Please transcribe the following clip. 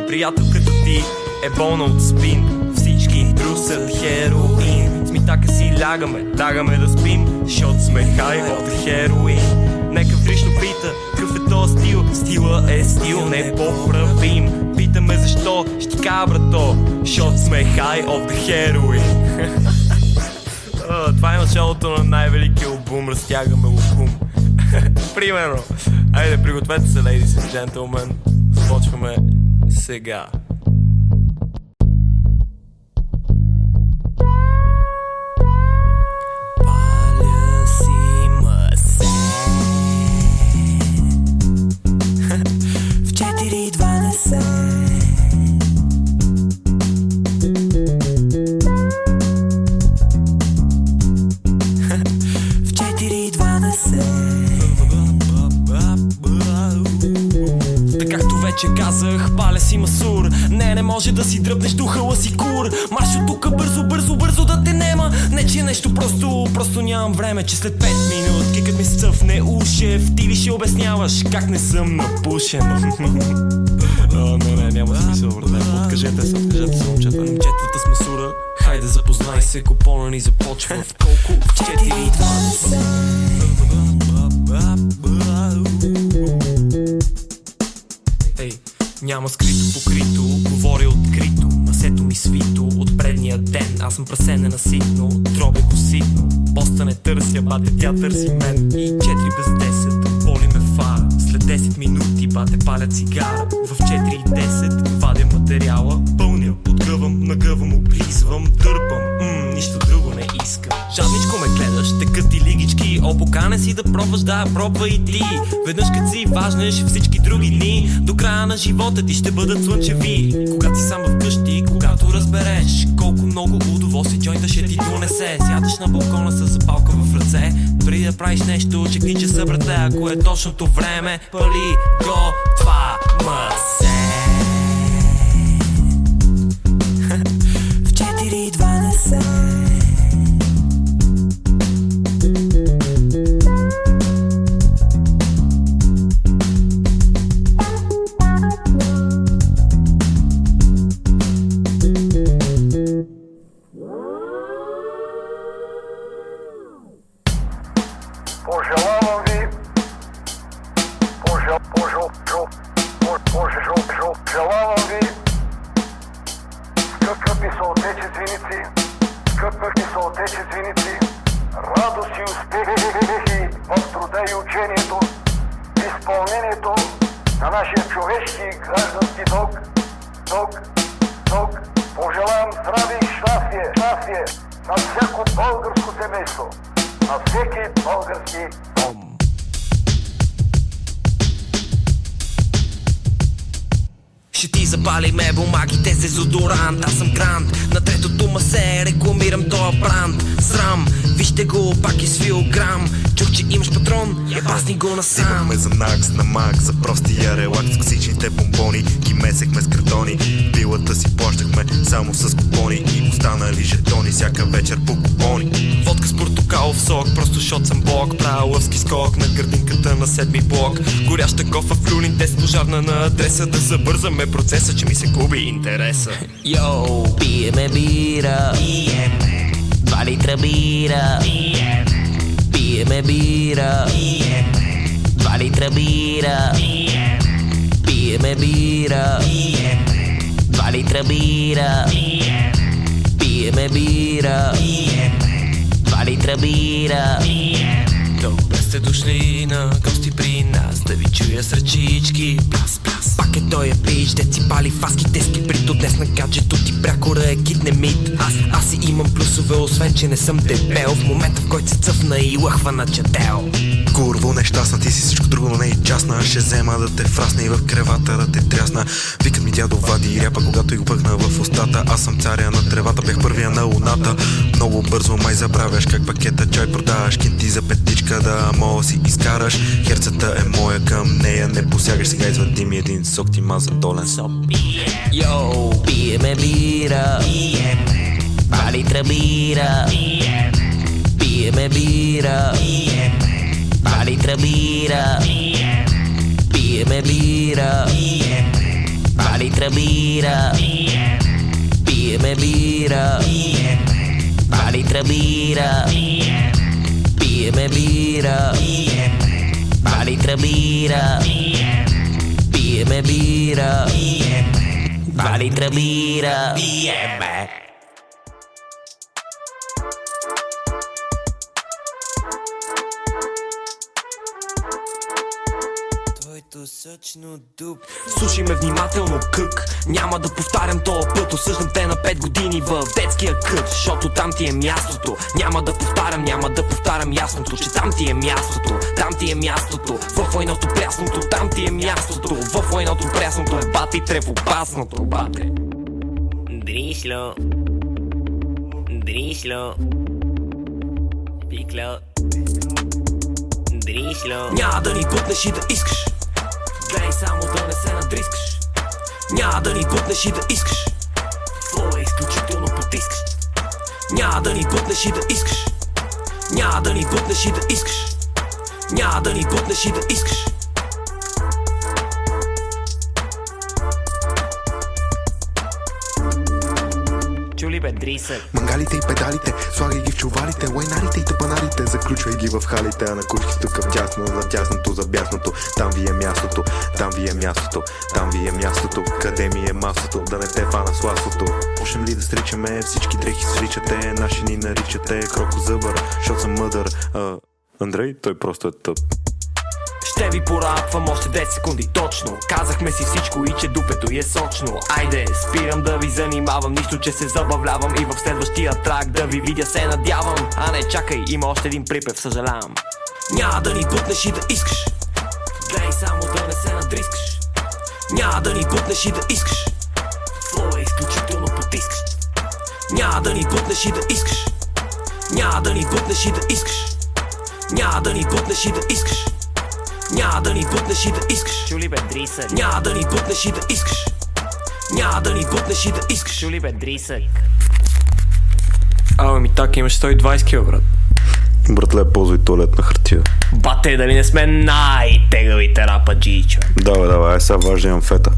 Приятел като ти е болна от спин. Всички трусят хероин. С митака си лягаме да спим, защото сме хай от хероин. Нека врично пита, какъв е този стил? Стила е стил непоправим. Питаме защо, ще ти кажа брато, защото сме хай от хероин. Това е началото на най-великия албум, разтягаме лукум. Примерно. Айде, пригответе се, ladies and gentlemen. Започваме сега. Паля си масе в 4:20. В 4:20. Както вече казах, паля си масур. Не може да си дръпнеш духала си кур. Марш от тука бързо да те нема. Не че нещо, просто нямам време. Че след 5 минути, кикът ми стъфне ушев, ти ли ще обясняваш как не съм напушен. Не, няма смисъл, брате. Откажете се, момчета. Момчетата с масура, хайде запознай се, купона ни започва в колко? В 4:20. Няма скрито покрито, говоря открито. Масето ми свито от предния ден. Аз съм прасене наситно, дробя го ситно. Поста не търся, бате тя търси мен. И 4:10, боли ме фара. След 10 минути бате паля цигара. В 4:10 вадя материала, пълня, подгъвам, нагъвам, облизвам, дърпам. Нищо друго не искам. Жадничко ме гледаш, текат ти лигички. Покане си да пробваш, да пробва и ти. Веднъж като си важнеш, всички други дни до края на живота ти ще бъдат слънчеви. Когато си сам вкъщи, когато разбереш колко много удоволствие джойнта ще ти донесе. Сядаш на балкона с запалка в ръце, преди да правиш нещо, чекни часа, брате. Ако е точното време, пали го това масе. В 4:20. Пожелавам ви, пожелавам ви, скъпи съотечественици, радост и успехи в труда и учението, в изпълнението на нашия човешки и граждански дълг. Пожелавам здраве и щастие на всяко българско семейство, на всеки български дом. Ще ти запалиме бумагите с дезодорант. Аз съм грант, на третото масе рекламирам тоя бранд. Срам, вижте го, пак е свил грам. Чух, че имаш патрон, ебасни го насам. Имахме за накс, на мак, за простия релакс. Токсичните бомбони ги месехме с картони. Билата си плащахме само с купони и останали жетони всяка вечер по купони. Водка с портокалов сок, просто шот съм блок. Правя лъвски скок на градинката на 7-ми блок. Горяща кофа в люлин, тест пожарна на адреса. Да забързаме процеса, че ми се губи интереса. Йоу, пиеме бира, 2 литра бира, пиеме бира, 2 литра бира, пиеме бира, 2 литра бира, пиеме бира, 2 литра бира. Добре сте дошли на гости при нас, да ви чуя с ръчички. Пlas. Пак е той пич, дет си пали фаски, тески прито. Днес на гаджето ти прякора е кидне мит. Аз си имам плюсове, освен че не съм дебел. В момента, в който се цъфна и лъхва на чадел. Курво нещастна, ти си всичко друго, но не и частна. Ще взема да те фрасне и в кревата да те трясна. Викат ми дядо вади ряпа, когато и го пъхна в устата. Аз съм царя на тревата, бях първия на луната. Много бързо май забравяш как пакета чай продаваш. Кинти за петичка да мога си изкараш. Херцата е моя, към нея не посягаш. Сега извади ми един сок, ти маза долен. Йоу, пиеме бира, 2 литра бира, пиеме бира, 2 литра бира, пиеме бира, 2 2 литра бира. Пиеме бира. 2 литра бира. Пиеме бира. 2 литра бира. Пиеме бира. 2 литра бира. Пиеме. Твоето съчно дуб. Слушай ме внимателно, кък. Няма да повтарям тоя път. Осъждам те на 5 години в детския кът, защото там ти е мястото. Няма да повтарям ясното, че там ти е мястото. Там ти е мястото, в войното прясното. Там ти е мястото, в войното прясното. Бате, трев опасното, бате. Дришло. Дришло. Пикло. Дришло. Няма да ни бутнеш и да искаш. Гледай само да не се надрискаш. Няма да ни бутнеш и да искаш. Флоу е изключително потискаш. Няма да ни бутнеш и да искаш. Няма да ни бутнеш и да искаш. Няма да ни бутнеш и да искаш. Чули бе, дрисък. Мангалите и педалите, слагай ги в чувалите, лайнарите и тъпанарите, заключвай ги в халите, а на кучки тук в тясно, за тясното, за бясното. Там ви е мястото, там ви е мястото, там ви е мястото, къде ми е масото, да не те фана с ласото. Можем ли да сричаме, всички дрехи сричате, наши ни наричате крокозъбър, защото съм мъдър. Андрей, той просто е тъп. Ще ви порапвам още 10 секунди точно. Казахме си всичко и че дупето е сочно. Айде, спирам да ви занимавам, нищо че се забавлявам. И в следващия трак да ви видя се надявам. А не, чакай, има още един припев, съжалявам. Няма да ни бутнеш и да искаш. Гледай само да не се надрискаш. Няма да ни бутнеш и да искаш. Флоу е изключително потискаш. Няма да ни бутнеш и да искаш. Няма да ни бутнеш и да искаш. Няма да ни бутнеш и да искаш. Няма да ни бутнеш и да искаш. Чули бе, дрисък. Няма да ни бутнеш и да искаш. Няма да ни бутнеш и да искаш. Чули бе, дрисък. Ми така имаш 120 кг, брат. Братле, ползвай туалетна хартия. Бате, дали не сме най-тегавите рападжи, човек? Давай, ай сега важда имам фета.